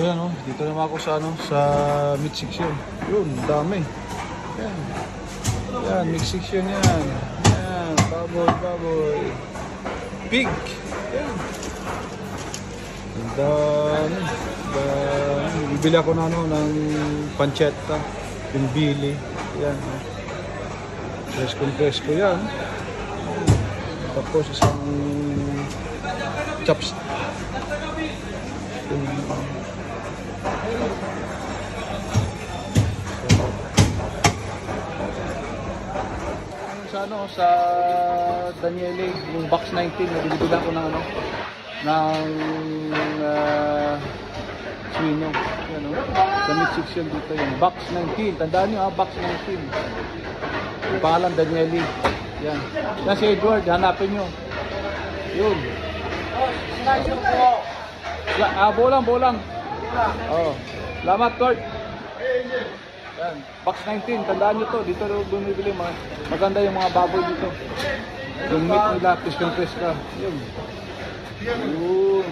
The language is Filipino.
Ayan oh, dito naman ako sa ano, sa meat section. Yun, dami. Yan. Yan, meat section yan. Yan, baboy. Pig. Yan. Ang dami. Bibili ako na ano, ng pancetta. Yung bili. Yan. Presko yan. Tapos isang chops. Sa ano, sa Daniele, yung box 19 na binibilan ko ng ano, ng swino. Yan o, sa meat section dito yung box 19. Tandaan nyo ha, box 19. Yung pangalan Daniele. Yan. Yan si Edward, hanapin nyo. Yun. Bolang. Oh. Salamat, Kurt. Yan. Box 19, tandaan nyo to. Dito bumibili. Maganda yung mga baboy dito. Yung meat nila, piskang-piska. Yun. Yun.